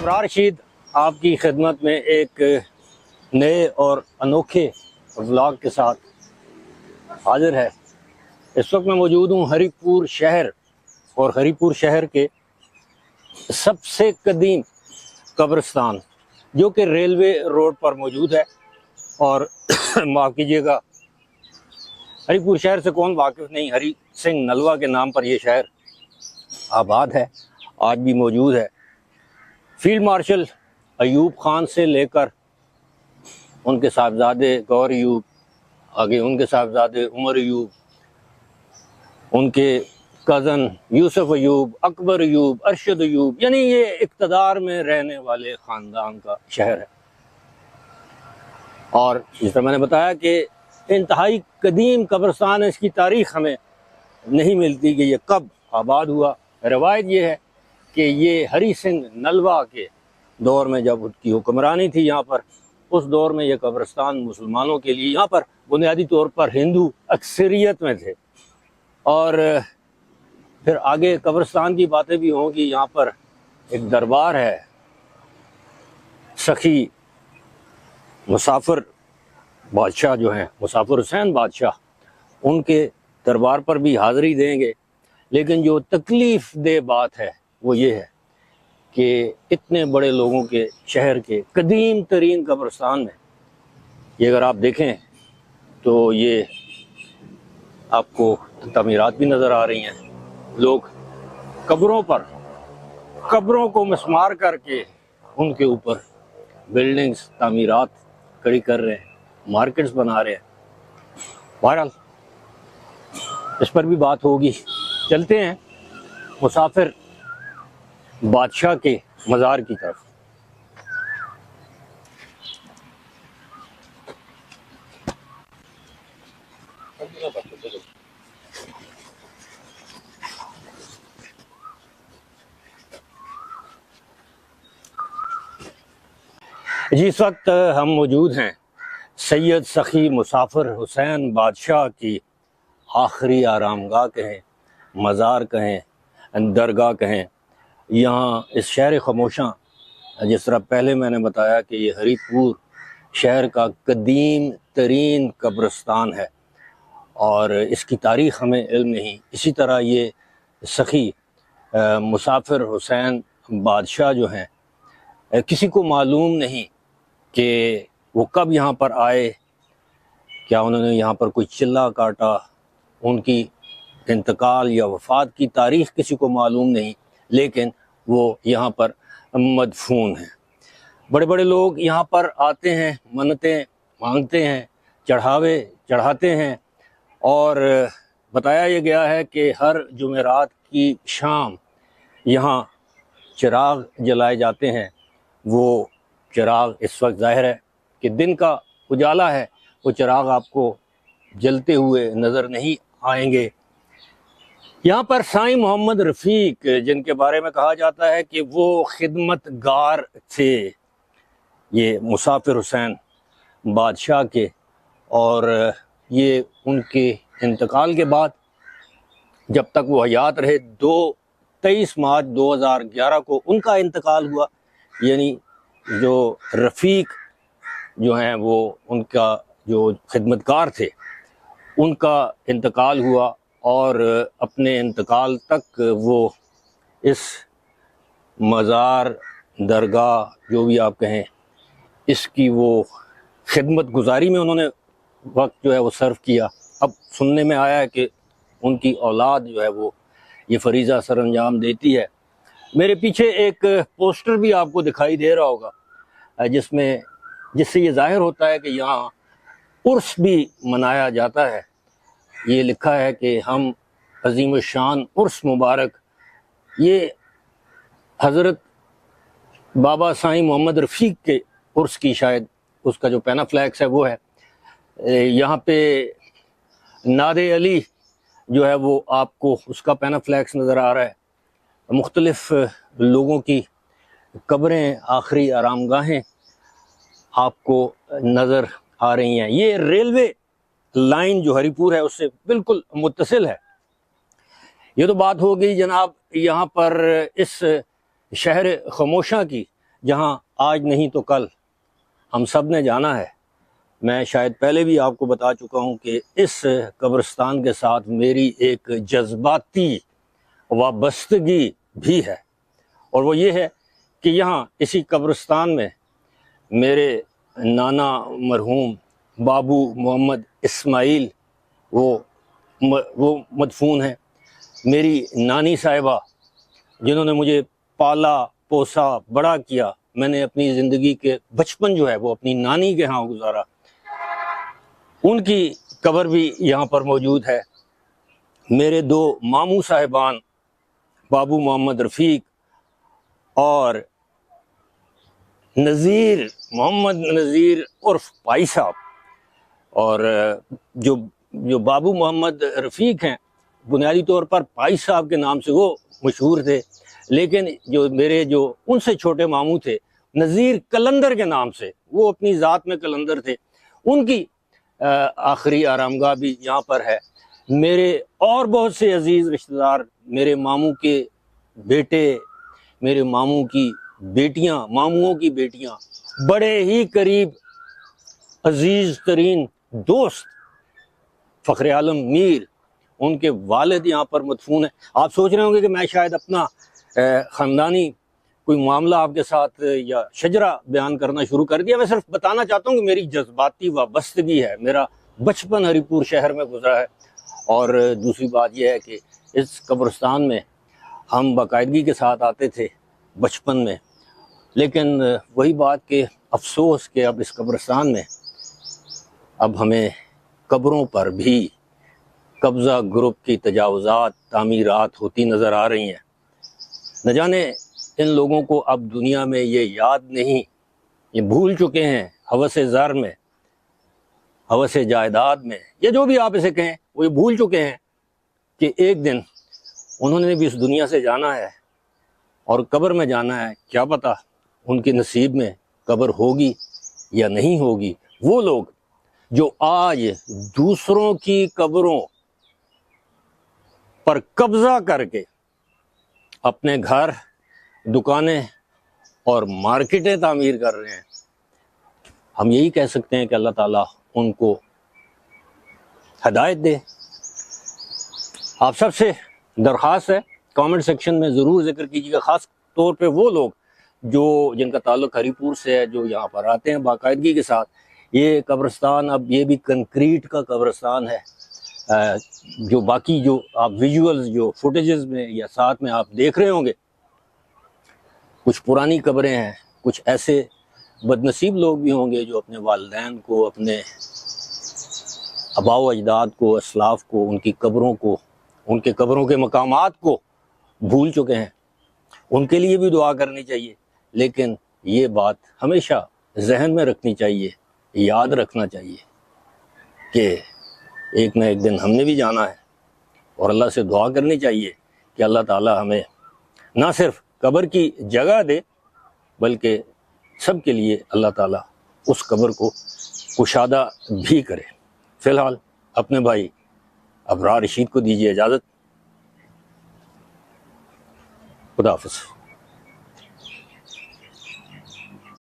ابرار رشید آپ کی خدمت میں ایک نئے اور انوکھے ولاگ کے ساتھ حاضر ہے۔ اس وقت میں موجود ہوں ہری پور شہر، اور ہری پور شہر کے سب سے قدیم قبرستان جو کہ ریلوے روڈ پر موجود ہے۔ اور معاف کیجیے گا، ہری پور شہر سے کون واقف نہیں، ہری سنگھ نلوا کے نام پر یہ شہر آباد ہے، آج بھی موجود ہے۔ فیلڈ مارشل ایوب خان سے لے کر ان کے صاحبزادے گور ایوب، آگے ان کے صاحبزادے عمر ایوب، ان کے کزن یوسف ایوب، اکبر ایوب، ارشد ایوب، یعنی یہ اقتدار میں رہنے والے خاندان کا شہر ہے۔ اور جس طرح میں نے بتایا کہ انتہائی قدیم قبرستان ہے، اس کی تاریخ ہمیں نہیں ملتی کہ یہ کب آباد ہوا۔ روایت یہ ہے کہ یہ ہری سنگھ نلوا کے دور میں جب ان کی حکمرانی تھی یہاں پر، اس دور میں یہ قبرستان مسلمانوں کے لیے، یہاں پر بنیادی طور پر ہندو اکثریت میں تھے۔ اور پھر آگے قبرستان کی باتیں بھی ہوں گی۔ یہاں پر ایک دربار ہے، سخی مسافر بادشاہ جو ہیں، مسافر حسین بادشاہ، ان کے دربار پر بھی حاضری دیں گے۔ لیکن جو تکلیف دہ بات ہے وہ یہ ہے کہ اتنے بڑے لوگوں کے شہر کے قدیم ترین قبرستان میں یہ اگر آپ دیکھیں تو یہ آپ کو تعمیرات بھی نظر آ رہی ہیں۔ لوگ قبروں کو مسمار کر کے ان کے اوپر بلڈنگز، تعمیرات کھڑی کر رہے ہیں، مارکیٹس بنا رہے ہیں۔ بہرحال اس پر بھی بات ہوگی۔ چلتے ہیں مسافر بادشاہ کے مزار کی طرف۔ جی، اس وقت ہم موجود ہیں سید سخی مسافر حسین بادشاہ کی آخری آرام گاہ کہیں، مزار کہیں، درگاہ کہیں۔ یہاں اس شہر خاموشاں، جس طرح پہلے میں نے بتایا کہ یہ ہری پور شہر کا قدیم ترین قبرستان ہے اور اس کی تاریخ ہمیں علم نہیں۔ اسی طرح یہ سخی مسافر حسین بادشاہ جو ہیں، کسی کو معلوم نہیں کہ وہ کب یہاں پر آئے، کیا انہوں نے یہاں پر کوئی چلہ کاٹا، ان کی انتقال یا وفات کی تاریخ کسی کو معلوم نہیں، لیکن وہ یہاں پر مدفون ہیں۔ بڑے بڑے لوگ یہاں پر آتے ہیں، منتیں مانگتے ہیں، چڑھاوے چڑھاتے ہیں، اور بتایا یہ گیا ہے کہ ہر جمعرات کی شام یہاں چراغ جلائے جاتے ہیں۔ وہ چراغ اس وقت ظاہر ہے کہ دن کا اجالا ہے، وہ چراغ آپ کو جلتے ہوئے نظر نہیں آئیں گے۔ یہاں پر سائیں محمد رفیق، جن کے بارے میں کہا جاتا ہے کہ وہ خدمت گار تھے یہ مسافر حسین بادشاہ کے، اور یہ ان کے انتقال کے بعد جب تک وہ حیات رہے 23 مارچ 2011 کو ان کا انتقال ہوا۔ یعنی جو رفیق جو ہیں، وہ ان کا جو خدمتگار تھے، ان کا انتقال ہوا، اور اپنے انتقال تک وہ اس مزار، درگاہ، جو بھی آپ کہیں، اس کی وہ خدمت گزاری میں انہوں نے وقت جو ہے وہ صرف کیا۔ اب سننے میں آیا ہے کہ ان کی اولاد جو ہے وہ یہ فریضہ سر انجام دیتی ہے۔ میرے پیچھے ایک پوسٹر بھی آپ کو دکھائی دے رہا ہوگا، جس سے یہ ظاہر ہوتا ہے کہ یہاں عرس بھی منایا جاتا ہے۔ یہ لکھا ہے کہ ہم عظیم الشان عرس مبارک، یہ حضرت بابا سائیں محمد رفیق کے عرس کی، شاید اس کا جو پینا فلیکس ہے وہ ہے۔ یہاں پہ ناد علی جو ہے وہ آپ کو اس کا پینا فلیکس نظر آ رہا ہے۔ مختلف لوگوں کی قبریں، آخری آرام گاہیں آپ کو نظر آ رہی ہیں۔ یہ ریلوے لائن جو ہری پور ہے اس سے بالکل متصل ہے۔ یہ تو بات ہو گئی جناب یہاں پر اس شہر خاموشاں کی، جہاں آج نہیں تو کل ہم سب نے جانا ہے۔ میں شاید پہلے بھی آپ کو بتا چکا ہوں کہ اس قبرستان کے ساتھ میری ایک جذباتی وابستگی بھی ہے، اور وہ یہ ہے کہ یہاں اسی قبرستان میں میرے نانا مرحوم بابو محمد اسماعیل وہ مدفون ہیں، میری نانی صاحبہ جنہوں نے مجھے پالا پوسا بڑا کیا، میں نے اپنی زندگی کے بچپن جو ہے وہ اپنی نانی کے ہاں گزارا، ان کی قبر بھی یہاں پر موجود ہے۔ میرے دو ماموں صاحبان بابو محمد رفیق اور نذیر محمد نذیر عرف پائی صاحب، اور جو بابو محمد رفیق ہیں بنیادی طور پر پائی صاحب کے نام سے وہ مشہور تھے، لیکن جو میرے ان سے چھوٹے ماموں تھے نذیر قلندر کے نام سے، وہ اپنی ذات میں قلندر تھے، ان کی آخری آرامگاہ بھی یہاں پر ہے۔ میرے اور بہت سے عزیز رشتہ دار، میرے ماموں کے بیٹے، میرے ماموں کی بیٹیاں، ماموں کی بیٹیاں، بڑے ہی قریب عزیز ترین دوست فخر عالم میر، ان کے والد یہاں پر مدفون ہیں۔ آپ سوچ رہے ہوں گے کہ میں شاید اپنا خاندانی کوئی معاملہ آپ کے ساتھ یا شجرہ بیان کرنا شروع کر دیا، میں صرف بتانا چاہتا ہوں کہ میری جذباتی وابستگی ہے، میرا بچپن ہری پور شہر میں گزرا ہے، اور دوسری بات یہ ہے کہ اس قبرستان میں ہم باقاعدگی کے ساتھ آتے تھے بچپن میں، لیکن وہی بات کہ افسوس کہ اب اس قبرستان میں اب ہمیں قبروں پر بھی قبضہ گروپ کی تجاوزات، تعمیرات ہوتی نظر آ رہی ہیں۔ نہ جانے ان لوگوں کو اب دنیا میں یہ یاد نہیں، یہ بھول چکے ہیں ہوس زر میں، ہوس جائیداد میں، یا جو بھی آپ اسے کہیں، وہ یہ بھول چکے ہیں کہ ایک دن انہوں نے بھی اس دنیا سے جانا ہے اور قبر میں جانا ہے۔ کیا پتہ ان کے نصیب میں قبر ہوگی یا نہیں ہوگی۔ وہ لوگ جو آج دوسروں کی قبروں پر قبضہ کر کے اپنے گھر، دکانیں اور مارکیٹیں تعمیر کر رہے ہیں، ہم یہی کہہ سکتے ہیں کہ اللہ تعالیٰ ان کو ہدایت دے۔ آپ سب سے درخواست ہے، کامنٹ سیکشن میں ضرور ذکر کیجیے گا، خاص طور پہ وہ لوگ جن کا تعلق ہری پور سے ہے، جو یہاں پر آتے ہیں باقاعدگی کے ساتھ۔ یہ قبرستان اب یہ بھی کنکریٹ کا قبرستان ہے، جو باقی جو آپ ویژولز جو فوٹیجز میں یا ساتھ میں آپ دیکھ رہے ہوں گے، کچھ پرانی قبریں ہیں، کچھ ایسے بدنصیب لوگ بھی ہوں گے جو اپنے والدین کو، اپنے آباء و اجداد کو، اسلاف کو، ان کی قبروں کو، ان کے قبروں کے مقامات کو بھول چکے ہیں۔ ان کے لیے بھی دعا کرنی چاہیے، لیکن یہ بات ہمیشہ ذہن میں رکھنی چاہیے، یاد رکھنا چاہیے کہ ایک نہ ایک دن ہم نے بھی جانا ہے، اور اللہ سے دعا کرنی چاہیے کہ اللہ تعالی ہمیں نہ صرف قبر کی جگہ دے، بلکہ سب کے لیے اللہ تعالیٰ اس قبر کو کشادہ بھی کرے۔ فی الحال اپنے بھائی ابرار رشید کو دیجیے اجازت۔ خدا حافظ۔